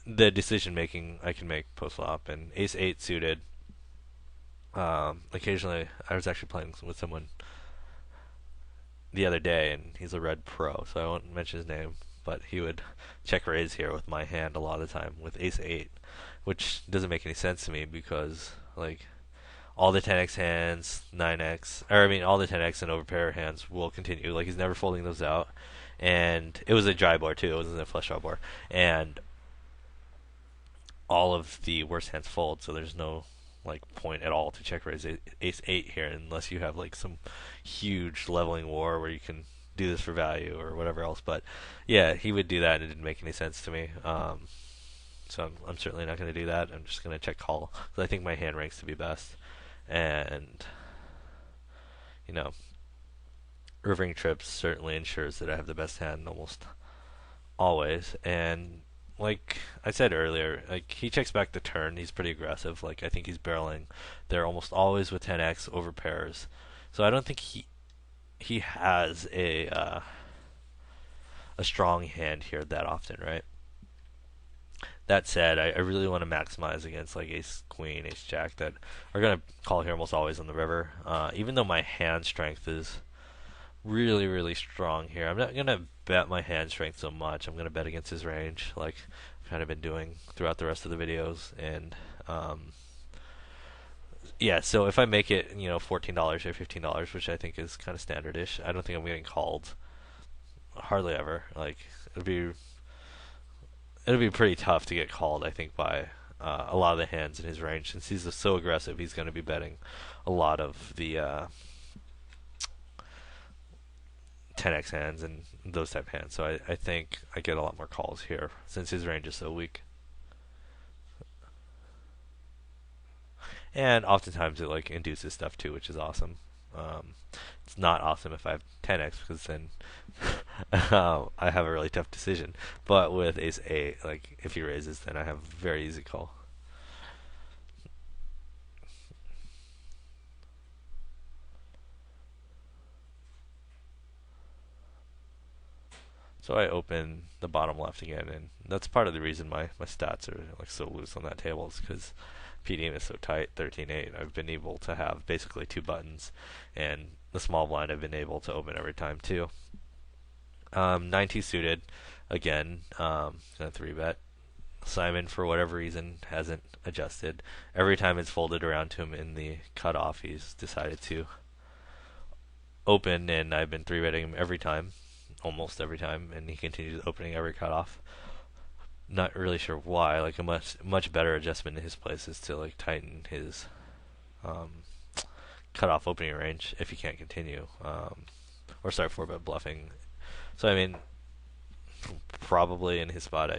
the decision making I can make post flop and ace eight suited. Occasionally, I was actually playing with someone the other day, and he's a red pro, so I won't mention his name. But he would check raise here with my hand a lot of the time with ace eight, which doesn't make any sense to me because like all the 10x hands, 9x, or I mean all the 10x and overpair hands will continue. Like he's never folding those out, and it was a dry board too. It wasn't a flush draw board, and all of the worst hands fold. So there's no like point at all to check raise ace eight here unless you have like some huge leveling war where you can do this for value or whatever else. But yeah, he would do that, and it didn't make any sense to me. So I'm certainly not going to do that. I'm just going to check call because I think my hand ranks to be best, and you know, rivering trips certainly ensures that I have the best hand almost always. And like I said earlier, like he checks back the turn. He's pretty aggressive. Like I think he's barreling there almost always with 10x over pairs. So I don't think he has a strong hand here that often, right? That said, I really want to maximize against like ace queen, ace jack that are going to call here almost always on the river. Even though my hand strength is really, really strong here, I'm not going to bet my hand strength so much. I'm going to bet against his range, like I've kind of been doing throughout the rest of the videos. And yeah, so if I make it, $14 or $15, which I think is kind of standardish, I don't think I'm getting called hardly ever. Like it'll be pretty tough to get called, I think, by a lot of the hands in his range. Since he's so aggressive, he's going to be betting a lot of the 10x hands and those type of hands. So I think I get a lot more calls here since his range is so weak. And oftentimes it like induces stuff too, which is awesome. It's not awesome if I have 10x because then I have a really tough decision. But with ace 8, like if he raises, then I have a very easy call. So I open the bottom left again, and that's part of the reason my stats are like so loose on that table is because PDM is so tight, 13-8. I've been able to have basically 2 buttons, and the small blind I've been able to open every time too. 9T suited, again, gonna 3-bet. Simon, for whatever reason, hasn't adjusted. Every time it's folded around to him in the cutoff, he's decided to open, and I've been 3-betting him every time, almost every time, and he continues opening every cutoff. Not really sure why. Like a much better adjustment in his place is to like tighten his cutoff opening range if he can't continue, or start 4-bet bluffing. So I mean, probably in his spot,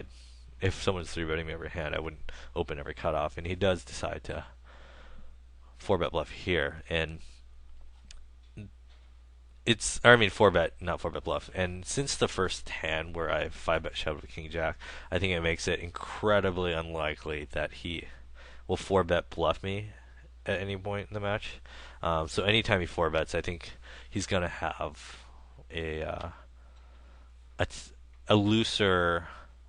if someone's 3-betting me every hand, I wouldn't open every cutoff, and he does decide to 4-bet bluff here, and 4-bet, not 4-bet bluff. And since the first hand where I 5-bet shoved with King Jack, I think it makes it incredibly unlikely that he will 4-bet bluff me at any point in the match. So anytime he 4-bets, I think he's gonna have a looser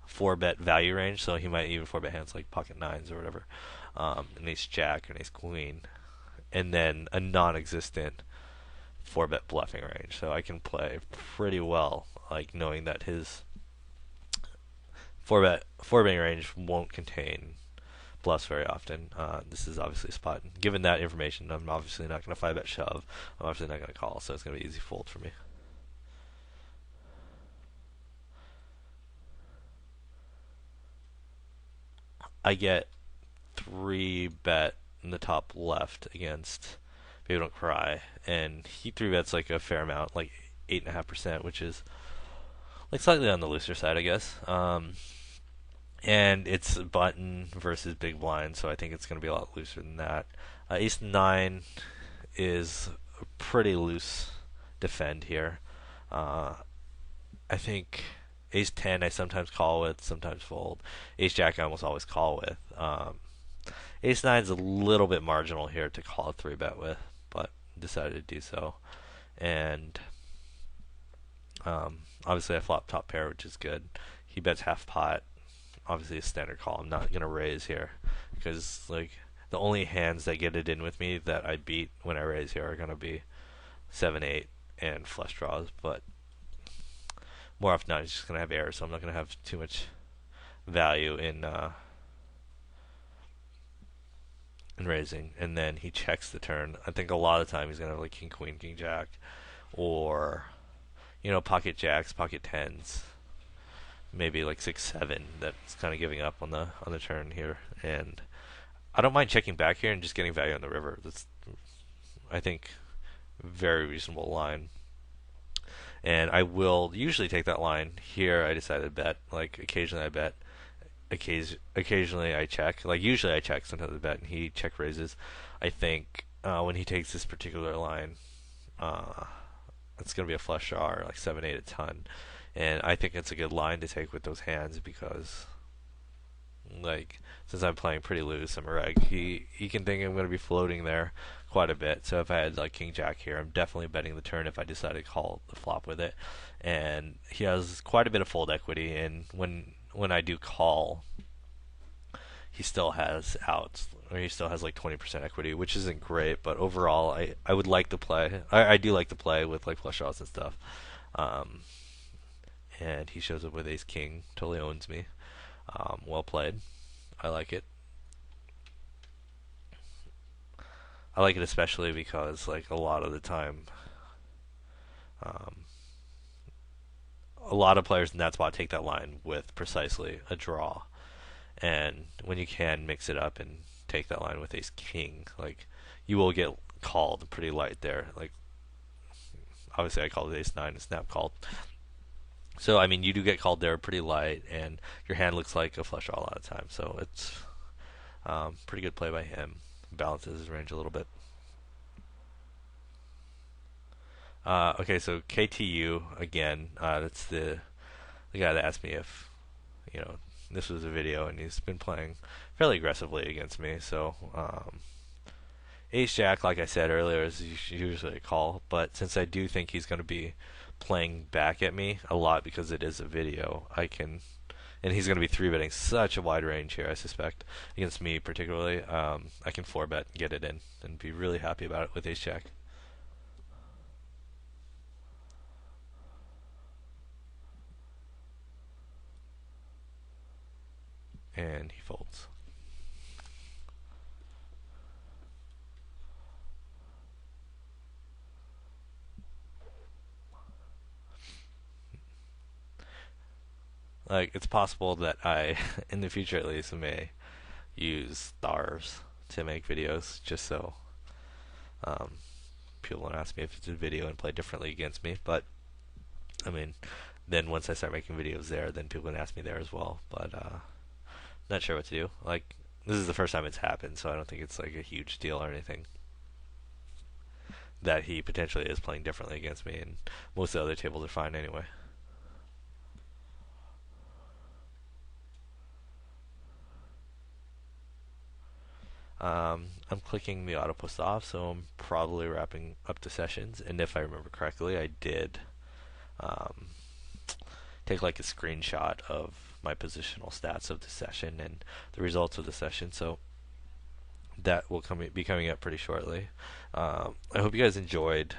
4-bet value range. So he might even 4-bet hands like pocket nines or whatever, an ace jack or an ace queen, and then a non-existent 4-bet bluffing range. So I can play pretty well, like knowing that his 4-betting range won't contain bluffs very often. This is obviously a spot. Given that information, I'm obviously not going to 5-bet shove. I'm obviously not going to call, so it's going to be easy fold for me. I get 3-bet in the top left against Baby Don't Cry, and he 3-bets like a fair amount, like 8.5%, which is like slightly on the looser side, I guess. And it's button versus big blind, so I think it's going to be a lot looser than that. Ace 9 is a pretty loose defend here. I think Ace 10 I sometimes call with, sometimes fold. Ace Jack I almost always call with. Ace 9 is a little bit marginal here to call a 3-bet with, but decided to do so. And obviously I flop top pair, which is good. He bets half pot. Obviously a standard call. I'm not gonna raise here because like the only hands that get it in with me that I beat when I raise here are gonna be 7-8 and flush draws. But more often than not, he's just gonna have errors, so I'm not gonna have too much value in raising. And then he checks the turn. I think a lot of the time he's gonna have like king queen, king jack, or pocket jacks, pocket tens. Maybe like 6-7 that's kind of giving up on the turn here, and I don't mind checking back here and just getting value on the river. That's, I think, very reasonable line. and I will usually take that line. Here, I decided to bet. Like occasionally, I bet. Occasionally, I check. Like usually, I check. Sometimes I bet, and he check raises. I think when he takes this particular line, uh, it's going to be a flush draw, or like 7-8 a ton, and I think it's a good line to take with those hands because, like, since I'm playing pretty loose, I'm a reg. He can think I'm going to be floating there quite a bit. So if I had like King Jack here, I'm definitely betting the turn if I decide to call the flop with it. And he has quite a bit of fold equity, and when I do call, he still has outs, or he still has like 20% equity, which isn't great. But overall, I would like to play. I do like to play with like flush draws and stuff. Um, and he shows up with Ace King, totally owns me. Well played. I like it. I like it especially because like a lot of the time, um, a lot of players in that spot take that line with precisely a draw, and when you can mix it up and take that line with Ace King, like you will get called pretty light there. Like obviously I called Ace 9 and snap called. So I mean you do get called there pretty light, and your hand looks like a flush draw a lot of times. So it's pretty good play by him. Balances his range a little bit. Okay, so KTU again. That's the guy that asked me if this was a video, and he's been playing fairly aggressively against me. So Ace Jack, like I said earlier, is usually a call, but since I do think he's going to be playing back at me a lot because it is a video, and he's going to be 3-betting such a wide range here, I suspect, against me particularly. I can 4-bet and get it in and be really happy about it with Ace Jack. And he folds. Like, it's possible that I, in the future at least, may use stars to make videos just so um, people don't ask me if it's a video and play differently against me. But, I mean, then once I start making videos there, then people can ask me there as well. But, not sure what to do. Like, this is the first time it's happened, so I don't think it's like a huge deal or anything. That he potentially is playing differently against me, and most of the other tables are fine anyway. I'm clicking the auto post off, so I'm probably wrapping up the sessions. And if I remember correctly, I did um, take like a screenshot of my positional stats of the session and the results of the session. So that will be coming up pretty shortly. I hope you guys enjoyed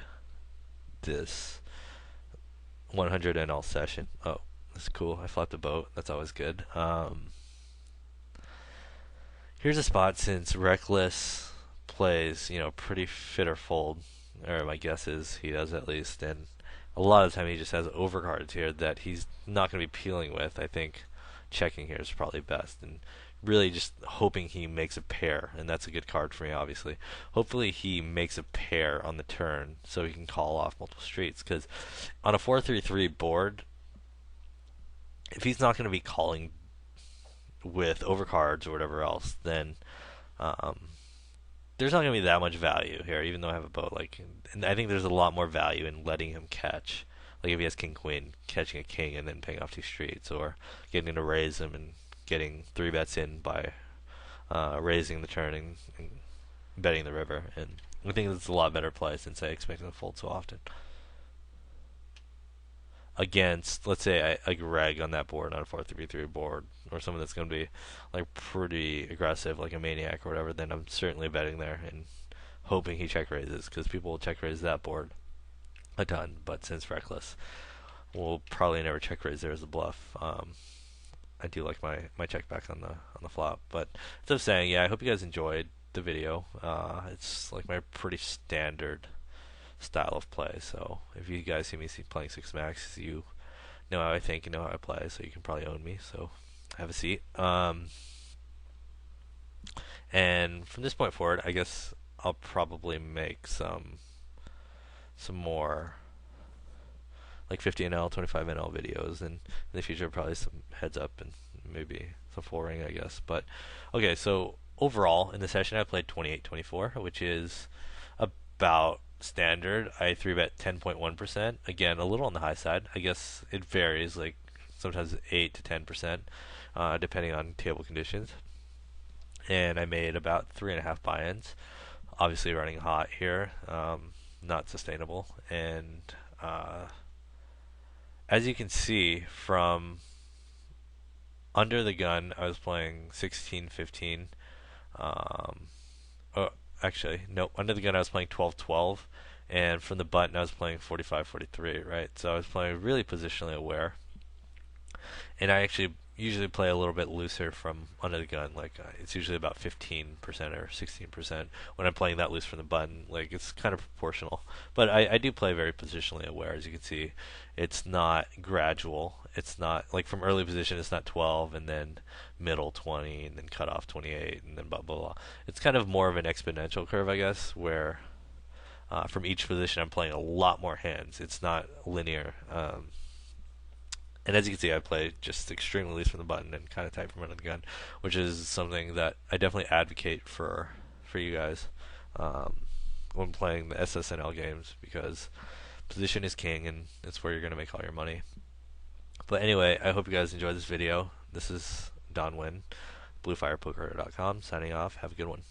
this 100 NL session. Oh, that's cool. I flapped a boat. That's always good. Here's a spot since Reckless plays, pretty fit or fold, or my guess is he does at least, and a lot of the time he just has overcards here that he's not going to be peeling with. I think checking here is probably best, and really just hoping he makes a pair, and that's a good card for me, obviously. Hopefully he makes a pair on the turn so he can call off multiple streets, because on a 4-3-3 board, if he's not going to be calling with overcards or whatever else, then um, there's not going to be that much value here, even though I have a boat. Like, and I think there's a lot more value in letting him catch. Like if he has King Queen, catching a king and then paying off 2 streets, or getting to raise him and getting 3-bets in by raising the turn and betting the river. And I think it's a lot better play since I expect him to fold so often. Against, let's say, a reg on that board, on a 4-3-3 board, or someone that's going to be like pretty aggressive, like a maniac or whatever, then I'm certainly betting there and hoping he check raises, because people will check raise that board a ton. But since Reckless will probably never check raise there as a bluff, I do like my check back on the flop. But as I was saying, yeah, I hope you guys enjoyed the video. It's like my pretty standard style of play. So if you guys see me playing 6 max, you know how I think, you know how I play, so you can probably own me. So have a seat. And from this point forward, I guess I'll probably make some more like 50 NL, 25 NL videos, and in the future probably some heads up and maybe some full ring, I guess. But okay, so overall in the session I played 28-24, which is about standard. I 3-bet 10.1%. Again, a little on the high side. I guess it varies, like sometimes 8 to 10%, depending on table conditions. And I made about 3.5 buy-ins. Obviously running hot here, not sustainable. And as you can see from under the gun, I was playing 16-15. Oh, actually, no. Under the gun, I was playing 12-12, and from the button, I was playing 45-43. Right, so I was playing really positionally aware, and I actually usually play a little bit looser from under the gun. Like it's usually about 15% or 16% when I'm playing that loose from the button. Like it's kind of proportional, but I do play very positionally aware. As you can see, it's not gradual. It's not like from early position. It's not 12 and then middle 20 and then cut off 28 and then blah blah blah. It's kind of more of an exponential curve, I guess, where from each position I'm playing a lot more hands. It's not linear. And as you can see, I play just extremely loose from the button and kind of tight from under the gun, which is something that I definitely advocate for you guys when playing the SSNL games, because position is king and it's where you're going to make all your money. But anyway, I hope you guys enjoyed this video. This is Nguyen, BlueFirePoker.com, signing off. Have a good one.